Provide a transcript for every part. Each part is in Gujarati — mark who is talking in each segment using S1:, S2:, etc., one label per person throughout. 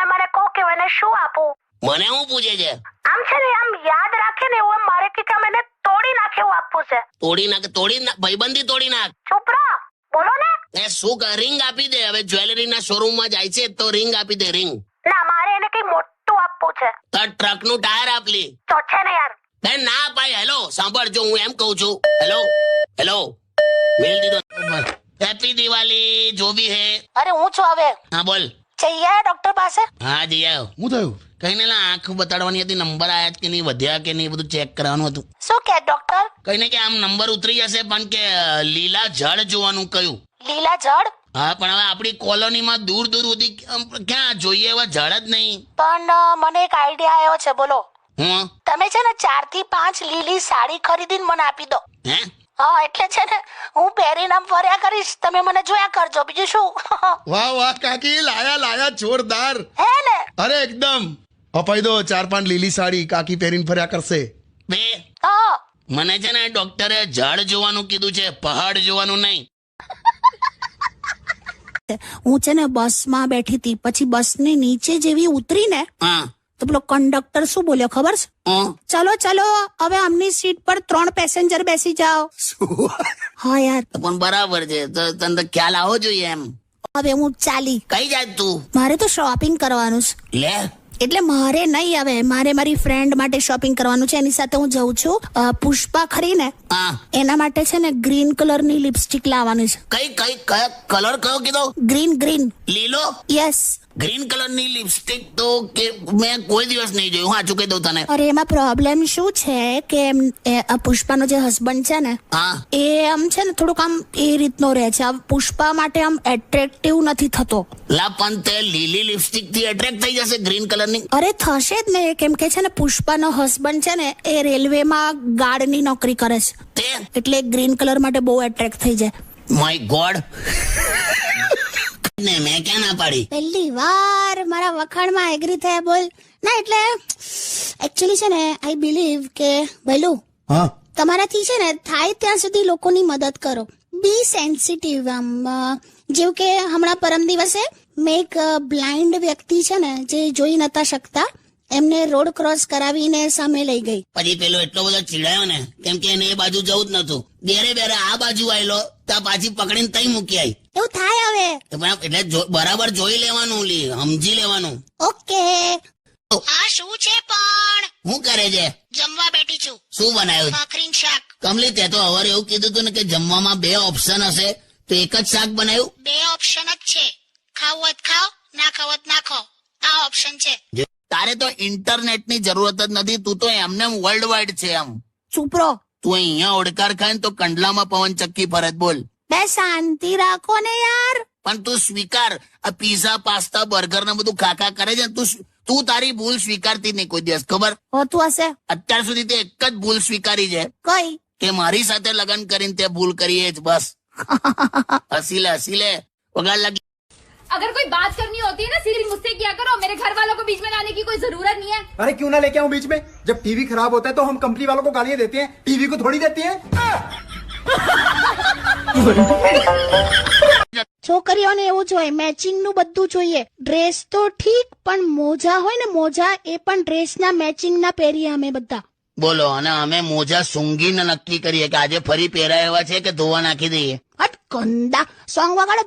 S1: તમે મને કહો કે મને શું આપું.
S2: મને શું પૂછે છે?
S1: આમ છે ને, આમ યાદ રાખે ને એવું મારે કે મને તોડી નાખે એવું આપવું છે.
S2: તોડી નાખ ભાઈબંધી તોડી નાખ.
S1: ચૂપ રહો, બોલો ને.
S2: એ શું કર, રિંગ આપી દે. હવે જ્વેલરી ના શોરૂમ માં જાય છે તો રિંગ આપી દે. રિંગ
S1: ના, મારે એને કઈ મોટું આપવું છે.
S2: તો ટ્રક નું ટાયર આપલી
S1: તો છે ને યાર.
S2: બે ના ભાઈ. હેલો સાંભળ, જો હું એમ કઉ છું. હેલો મેલ દીધો. હેપી દિવાળી જો ભી હે.
S1: અરે હું છું હવે.
S2: હા બોલ.
S1: જઈએ ડોક્ટર પાસે.
S2: હા જઈ આવ્યો.
S3: શું થયું?
S2: કઈ ને આંખ બતાડવાની હતી, નંબર આયા કે નહીં, વધ્યા કે નહીં, બધું ચેક કરવાનું હતું.
S1: શું કે ડોક્ટર?
S2: કઈ ને કે આમ નંબર ઉતરી જશે, પણ કે લીલા ઝાડ જોવાનું કહ્યું.
S1: લીલા ઝાડ?
S2: હા, પણ હવે આપણી કોલોનીમાં દૂર સુધી ક્યાં જોઈએ એવા ઝાડ જ નહીં.
S1: પણ મને એક આઈડિયા આવ્યો છે, બોલો.
S2: હું
S1: તમે છે ને 4 થી 5 લીલી સાડી ખરીદીને મને આપી દો.
S2: હે?
S1: હા, એટલે છે ને હું પહેરીને આમ ફર્યા કરીશ, તમે મને જોયા કરજો, બીજું શું.
S3: વાહ વાહ કાકી, લાયા જોરદાર.
S1: હે ને?
S3: અરે એકદમ અપાઈ દો. 4-5 લીલી સાડી કાકી પહેરીને ફર્યા કરશે.
S2: બે
S1: હા.
S2: મને છે ને ડોક્ટરે ઝાડ જોવાનું કીધું છે, પહાડ જોવાનું નહીં.
S4: હું છે ને બસમાં બેઠી હતી, પછી બસની નીચે જેવી ઉતરી ને
S2: હા
S4: તો પેલો કંડક્ટર શું બોલ્યો ખબર છે?
S2: હું
S4: ચલો હવે આમની સીટ પર 3 પેસેન્જર બેસી જાઓ. હા યાર,
S2: પણ બરાબર છે, તો તને તો ખ્યાલ આવો જોઈએ એમ.
S4: હવે હું ચાલી.
S2: કઈ જાય તું?
S4: મારે તો શોપિંગ કરવાનું છે.
S2: લે
S4: એટલે મારે નહીં, હવે મારે મારી ફ્રેન્ડ માટે શોપિંગ કરવાનું છે, એની સાથે હું જઉં છું. પુષ્પા ખરી ને,
S2: હા.
S4: એના માટે છે ને ગ્રીન કલરની લિપસ્ટિક લાવવાની છે.
S2: કઈ કલર કયો કીધો?
S4: ગ્રીન.
S2: લીલો?
S4: યસ.
S2: ગ્રીન કલર ની લિપસ્ટિક તો કે મેં કોઈ દિવસ નહીં જોયું. હા, ચૂકી દઉં તને.
S4: અરે એમાં પ્રોબ્લેમ શું છે કે પુષ્પાનો જે હસબન્ડ છે ને,
S2: હા
S4: એ આમ છે ને થોડુંક આમ એ રીતનો રહે છે. પુષ્પા માટે આમ એટ્રેક્ટિવ નથી થતો.
S2: લા, પણ તે લીલી લિપસ્ટિક થી એટ્રેક્ટ થઈ જશે ગ્રીન કલર ની.
S4: અરે થશે જ ને, કેમ કે છે ને પુષ્પાનો હસબન્ડ છે ને એ રેલવેમાં ગાર્ડની નોકરી કરે છે,
S2: તે
S4: એટલે ગ્રીન કલર માટે બહુ એટ્રેક્ટ થઈ જાય.
S2: My God. ને મેં ક્યાં ના પાડી?
S4: પહેલી વાર મારા વખાણમાં એગ્રી થયા. બોલ ના, એટલે એકચ્યુઅલી છે ને આઈ બિલીવ કે ભૈલું,
S3: હા,
S4: તમારાથી છે ને થાય ત્યાં સુધી લોકોની મદદ કરો. બી સેન્સિટિવ. આમ જેવું કે હમણાં પરમ દિવસે મેં એક બ્લાઇન્ડ વ્યક્તિ છે ને જે જોઈ નતા શકતા, એમને રોડ ક્રોસ કરાવીને સામે લઈ ગઈ.
S2: પછી પેલો એટલો બધો ચીડાયો ને, કેમ કે એને એ બાજુ જવું જ નતું. બેરે આ બાજુ આવેલો ત્યાં પાછી પકડીને તઈ મૂકી આવી.
S4: એવું થાય હવે.
S2: એટલે બરાબર જોઈ લેવાનું, સમજી લેવાનું.
S4: ઓકે.
S1: આ શું છે પણ?
S2: શું કરે છે?
S1: જમવા બેઠી છું.
S2: શું બનાવ્યું?
S1: ભાખરીનું શાક.
S2: કમલી, તે તો હવારે એવું કીધું હતું ને કે જમવામાં 2 ઓપ્શન હશે, તો એક જ શાક બનાવ્યું.
S1: 2 ઓપ્શન જ છે, ખાવું હોય ખાઓ, ના ખાવું હોય ના ખાઓ. આ ઓપ્શન છે.
S2: તારે તો ઇન્ટરનેટ ની જરૂરત જ નથી. તું તો એમને વર્લ્ડ વાઇડ છે. આમ
S4: ચૂપરો.
S2: તું અહીંયા ઓડકાર ખાય ને તો કંડલામાં પવન ચક્કી ફરજ. બોલ.
S4: બે શાંતિ રાખો ને યાર.
S2: પણ તું સ્વીકાર. આ પીઝા, પાસ્તા, બર્ગર ને બધું ખાખા કરે છે. તું તારી ભૂલ સ્વીકારતી નહીં કોઈ દિવસ, ખબર?
S4: હોતું હશે.
S2: અત્યાર સુધી તે એક જ ભૂલ સ્વીકારી છે
S4: કઈ?
S2: કે મારી સાથે લગ્ન કરીને તે ભૂલ કરીએ જ, બસ. હસી લે વગાડ લાગી.
S5: अगर कोई बात करनी होती है ना सीधी मुझसे किया करो, मेरे घर वालों को बीच में लाने की कोई जरूरत नहीं है.
S6: अरे क्यों ना लेके आऊं बीच में? जब टीवी खराब होता है तो हम कंपनी वालों को गालियां देते हैं, टीवी को थोड़ी देती हैं.
S4: છોકરીઓને એવું જોઈએ, મેચિંગ નું બધું જોઈએ. ડ્રેસ તો ઠીક, પણ મોજા હોય ને, મોજા એ પણ ડ્રેસના મેચિંગ ના પહેરીએ અમે બધા.
S2: બોલો. અને અમે મોજા સૂંઘીને નક્કી કરીએ કે આજે ફરી પહેરાય એવા છે કે ધોવા નાખી દઈએ.
S4: હટ ગંદા સોંગ વગાડો.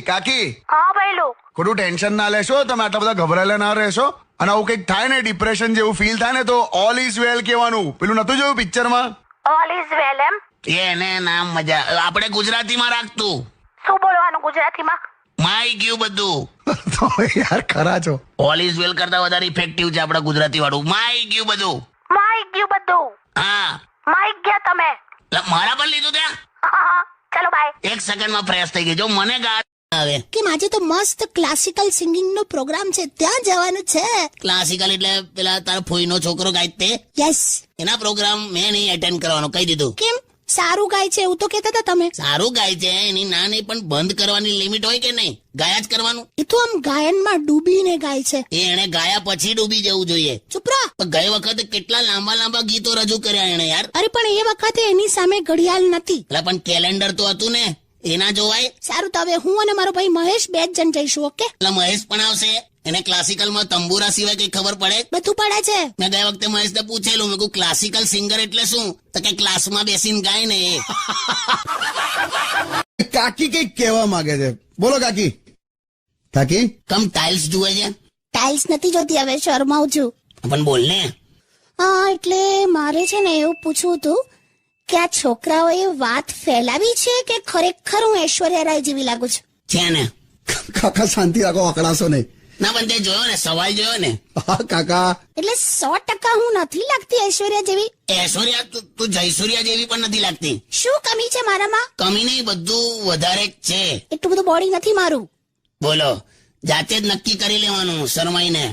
S3: કાકી,
S1: હા ભૈલું.
S3: ખોટું ટેન્શન ના લેશો. તમે આટલા બધા ગભરાયેલા ના રહેશો. અને આવું કંઈક થાય ને, ડિપ્રેશન જેવું ફીલ થાય ને, તો ઓલ ઇઝ વેલ કહેવાનું. પેલું નતું જોયું પિક્ચરમાં?
S1: ઓલ ઇઝ વેલ એમ?
S2: એને નામ મજા. આપણે ગુજરાતીમાં રાખતું.
S1: શું બોલવાનું ગુજરાતીમાં?
S2: માઈ ગયું બધું.
S3: તો યાર ખરા છો.
S2: ઓલ ઇઝ વેલ કરતા વધારે ઇફેક્ટિવ છે આપણા ગુજરાતી વાળું. માઈ ગયું બધું.
S1: માઈ ગયું બધું.
S2: હા,
S1: માઈ ગયા તમે.
S2: મારા પર લીધું ત્યાં.
S1: હા, ચલો બાય.
S2: 1 સેકન્ડમાં ફ્રેશ થઈ ગઈ. જો મને ગાળ આવે
S4: કે આજે તો મસ્ત ક્લાસિકલ સિંગિંગ નો પ્રોગ્રામ છે, ત્યાં જવાનું છે.
S2: ક્લાસિકલ એટલે પેલા તારા ફોઈનો છોકરો ગાય તે?
S4: યસ.
S2: એના પ્રોગ્રામ મેં નહીં અટેન્ડ કરવાનો કહી દીધું.
S4: કેમ? સારું ગાય છે એવું તો કહેતા હતા તમે.
S2: સારું ગાય છે એની ના નહીં, પણ બંધ કરવાની લિમિટ હોય કે નહીં? ગાયા જ કરવાનું.
S4: એ તો આમ ગાયનમાં ડૂબીને ગાય છે.
S2: એને ગાયા પછી ડૂબી જવું જોઈએ.
S4: ચૂપ રહો.
S2: પણ ગઈ વખતે કેટલા લાંબા ગીતો રજૂ કર્યા એને યાર.
S4: અરે પણ એ વખતે એની સામે ઘડિયાળ નથી.
S2: એટલે પણ કેલેન્ડર તો હતું ને, એના જોવાય.
S4: સારું, તો હવે હું અને મારો ભાઈ મહેશ 2 જ જણ જઈશું. ઓકે?
S2: એટલે મહેશ પણ આવશે એને ક્લાસિકલમાં તંબુરા સિવાય કઈ ખબર પડે?
S4: બધું પડે છે.
S2: મેં ગયા વખતે મહેશને પૂછેલું, મેં કહ્યું ક્લાસિકલ સિંગર એટલે શું? તો કે ક્લાસમાં બેસીને ગાય ને એ.
S3: કાકી કઈક કહેવા માંગે છે, બોલો કાકી. કાકી
S2: કમ ટાઇલ્સ જુએ છે?
S4: ટાઇલ્સ નથી જોતી, હવે શરમાઉં છું.
S2: પણ બોલ ને.
S4: હા, એટલે મારે છે ને એવું પૂછવું હતું કે આ છોકરાઓએ વાત ફેલાવી છે કે ખરેખર હું ઐશ્વર્યા રાય જેવી લાગુ છું?
S2: છે ને.
S3: કાકા શાંતિ રાખો, અકળાશો નહીં.
S2: ના પણ તે જોયો ને, સવાલ જોયો ને.
S3: હા કાકા,
S4: એટલે 100% હું નથી લાગતી ઐશ્વર્યા જેવી.
S2: ઐશ્વર્યા તું જયસૂર્યા જેવી પણ નથી લાગતી.
S4: શું કમી છે મારામાં?
S2: કમી નહીં, બધું વધારે જ છે.
S4: એટલું બધું બોડી નથી મારું.
S2: બોલો, જાતે જ નક્કી કરી લેવાનું શરમાઈને.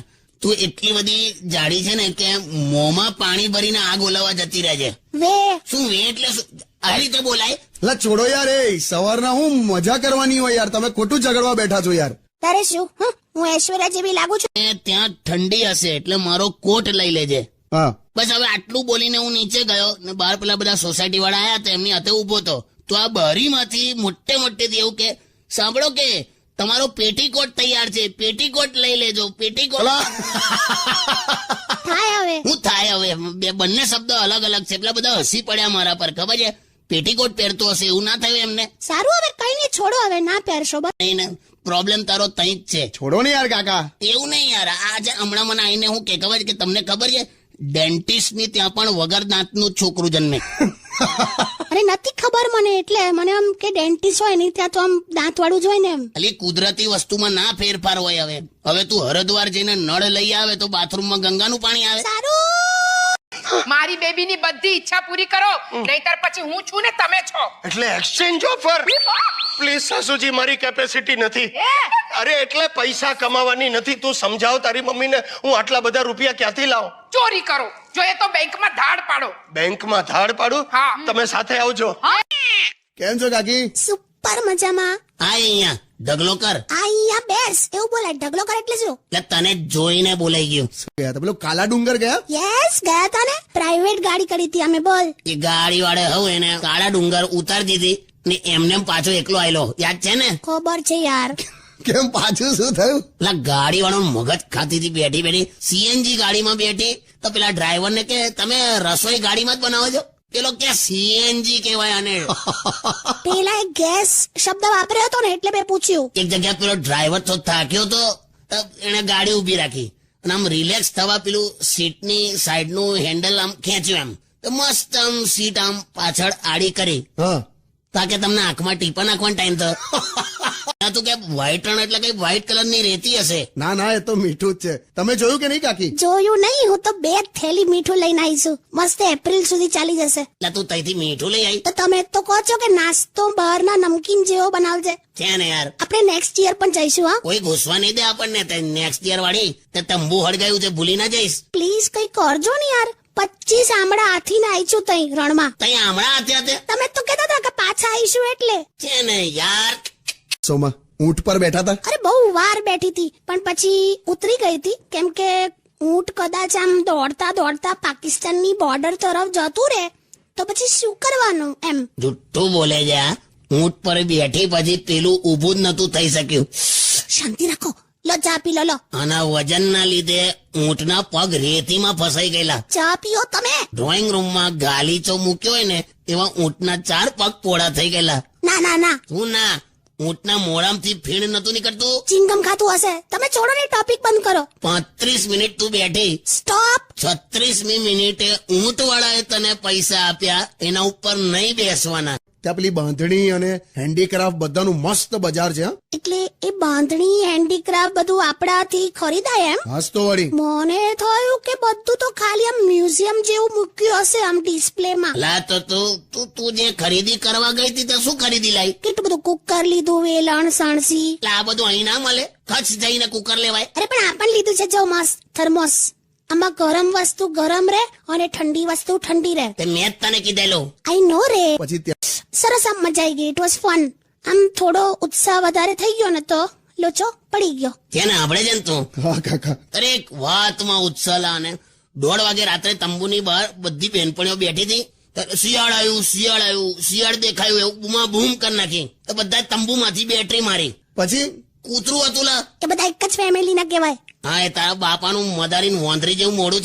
S2: તું એટલી બધી જાડી છે ને કે મોંમાં પાણી ભરીને આગ ઓલાવવા જતી રહે છે.
S4: વે
S2: શું વે એટલે શું? આ રીતે બોલાય?
S3: લા છોડો યાર, એ સવારના હું મજા કરવાની હોય યાર, તમે ખોટું ઝઘડવા બેઠા છો યાર.
S4: તારે શું? હું ઐશ્વર્યા જેવી લાગુ છું?
S2: એ ત્યાં ઠંડી હશે એટલે મારો કોટ લઈ લેજે.
S3: હા
S2: બસ હવે આટલું બોલીને હું નીચે ગયો ને બહાર પેલા બધા સોસાયટી વાળા આયા હતા, એમની હાથે ઉભો હતો. તો આ બારીમાંથી મોટેથી એવું કે, સાંભળો કે તમારો પેટીકોટ તૈયાર છે, પેટીકોટ લઈ લેજો, પેટીકોટ.
S4: થાય હવે.
S2: હું થાય હવે? બંને શબ્દ અલગ અલગ છે. પેલા બધા હસી પડ્યા મારા પર, ખબર છે? પેટીકોટ પહેરતો હશે એવું ના થયું એમને?
S4: સારું, હવે કઈ નહીં, છોડો, હવે ના પહેરશો. બસ
S2: નહીં ને, પ્રોબ્લેમ તારો તઈ જ છે.
S3: છોડો ને યાર કાકા.
S2: એવું નહીં યાર, આજે હમણાં મને આવીને હું કે ખબર છે કે તમને ખબર છે ડેન્ટિસ્ટ ની ત્યાં પણ વગર દાંતનું છોકરું જન્મે.
S4: અરે નથી ખબર મને, એટલે મને આમ કે ડેન્ટિસ્ટ હોય નહીં ત્યાં તો આમ દાંત વાળું જ હોય ને એમ.
S2: ખાલી કુદરતી વસ્તુમાં ના ફેરફાર હોય. હવે તું હરદ્વાર જઈને નળ લઈ આવે તો બાથરૂમમાં ગંગાનું પાણી આવે.
S4: સારું,
S7: મારી બેબીની બધી ઈચ્છા પૂરી કરો, નહીતર પછી હું છું ને તમે છો.
S8: એટલે એક્સચેન્જ ઓફર? પ્લીઝ સાસુજી, મારી કેપેસિટી નથી. અરે એટલે પૈસા કમાવાની નથી. તું સમજાવ તારી મમ્મીને, હું આટલા બધા રૂપિયા ક્યાંથી લાવું?
S7: ચોરી કરો, જોઈએ તો બેંકમાં ધાડ પાડો.
S8: બેંકમાં ધાડ પાડું?
S7: હા.
S8: તમે સાથે આવજો.
S3: કેમ છો કાકી?
S4: સુપર મજામાં.
S2: આ અહીંયા ઢગલો કર.
S4: અહીંયા બેસ એવું બોલાય. ઢગલો કર એટલે શું?
S2: એટલે તને જોઈને બોલાઈ ગયું.
S3: ગયા તા પેલો કાલા ડુંગર ગયા?
S4: યસ, ગયા તા ને. પ્રાઇવેટ ગાડી કરી હતી અમે. બોલ.
S2: એ ગાડી વાળે હવે એને કાળા ડુંગર ઉતારી દીધી ને એમને પાછો એકલો આવેલો, યાદ છે ને?
S4: ખબર છે યાર.
S3: કેમ પાછું શું થયું?
S2: પેલા ગાડી વાળો મગજ ખાતી હતી બેઠી સીએનજી ગાડીમાં બેઠી તો પેલા ડ્રાઈવર ને કે તમે રસોઈ ગાડીમાં જ બનાવો છો? પેલો કે સીએનજી કહેવાય આને.
S4: પેલા એક ગેસ શબ્દ વાપર્યો હતો ને એટલે મેં પૂછ્યું.
S2: એક જગ્યા પેલો ડ્રાઈવર તો થાક્યો તો એને ગાડી ઉભી રાખી અને આમ રિલેક્સ થવા પેલું સીટની સાઈડનું હેન્ડલ આમ ખેંચ્યું, એમ તો મસ્ત આમ સીટ આમ પાછળ આડી કરી
S3: હા
S2: તાકે તમને આંખમાં ટીપા નાખવાનો ટાઈમ થયો. તું કે વ્હાઈટ રણ એટલે કઈ વ્હાઈટ કલર ની રેતી હશે.
S3: ના ના, એ તો મીઠું જ છે. તમે જોયું કે નહીં કાકી?
S4: જોયું નહીં, હું તો 2 થેલી મીઠું લઈને આવી છું. મસ્ત એપ્રિલ સુધી ચાલી જશે.
S2: એટલે તું તઈથી મીઠું લઈ આવી?
S4: તો તમે તો કહો છો કે નાસ્તો બહારના નમકીન જેવો બનાવજે.
S2: છે ને યાર,
S4: આપણે નેક્સ્ટ યર પણ જઈશું. હા,
S2: કોઈ ઘૂસવા નહીં દે આપણને. નેક્સ્ટ યર વાળી તે તંબુ હળગાયું છે, ભૂલી ના જઈશ.
S4: પ્લીઝ કઈ કરજો ને યાર. 25 આમળા હાથીને આવીશું તઈ રણમાં.
S2: તઈ હમણાં હતા
S4: તમે તો કહેતા હતા કે પાછા આવીશું એટલે.
S2: છે ને યાર.
S3: સોમા ઊંટ પર બેઠા હતા?
S4: અરે બહુ વાર બેઠી હતી પણ પછી ઉતરી ગઈ હતી, કેમ કે ઊંટ કદાચ આમ દોડતા દોડતા પાકિસ્તાનની બોર્ડર તરફ જતું રહે તો પછી શું કરવાનું એમ.
S2: જુઠ્ઠું બોલે છે. ઊંટ પર બેઠી પછી પેલું ઊભું જ નતું થઈ શક્યું.
S4: શાંતિ રાખો, લો ચા પી લો.
S2: આના વજનના લીધે ઊંટના પગ રેતીમાં ફસાઈ ગયેલા.
S4: ચા પીઓ તમે.
S2: ડ્રોઈંગ રૂમમાં ગાલીચો મૂક્યો હોય ને એવા ઊંટના 4 પગ પોળા થઈ ગયેલા.
S4: ના ના ના,
S2: શું ના? ઊંટના મોઢામાંથી ફીણ નતું નીકળતું.
S4: ચિંગમ ખાતું હશે. તમે છોડો ને, ટોપિક બંધ કરો.
S2: 35 મિનિટ તું બેઠી.
S4: સ્ટોપ.
S2: 36મી મિનિટે ઊંટ વાળાએ તને પૈસા આપ્યા, એના ઉપર નહીં બેસવાના.
S3: ત્યાં પેલી બાંધણી અને હેન્ડીક્રાફ્ટ બધાનું મસ્ત બજાર છે. હા
S4: એટલે એ બાંધણી હેન્ડીક્રાફ્ટ બધું આપણાથી ખરીદાય એમ?
S3: હાસ તો વળી.
S4: મને થયું કે બધું તો ખાલી આમ મ્યુઝિયમ જેવું મૂક્યું હશે આમ ડિસ્પ્લેમાં.
S2: લા તો તું જે ખરીદી કરવા ગઈ હતી તો શું ખરીદી લાવી?
S4: કેટલું બધું કુકર લીધું, વેલણ, સણસી.
S2: આ બધું અહીં ના મળે. કચ્છ જઈને કુકર લેવાય.
S4: અરે પણ આ પણ લીધું છે જો મસ્ત થર્મોસ. આમાં ગરમ વસ્તુ ગરમ રહે અને ઠંડી વસ્તુ ઠંડી રહે.
S2: તે મેં જ તને કીધેલું.
S4: આઈ નો રે.
S3: પછી ત્યાં
S4: સરસ આમ મજા આવી ગઈ. It was fun. આમ થોડો ઉત્સાહ વધારે થઈ ગયો ને તો લોચો પડી ગયો.
S2: છે ને આપણે છે ને તું.
S3: હા કાકા.
S2: દરેક વાતમાં ઉત્સાહ લાને. 1:30 વાગે રાત્રે તંબુની બહાર બધી બહેનપણીઓ બેઠી હતી. શિયાળ આવ્યું, શિયાળ આવ્યું, શિયાળ દેખાયું એવું બૂમા બૂમ કરી નાખી તો બધા તંબુમાંથી બેટરી મારી.
S3: પછી
S2: કૂતરું હતું લા
S4: એ બધા એક જ ફેમિલી ના કહેવાય.
S2: હા એ તારા બાપાનું મદારીનું વોંદરી જેવું મોઢું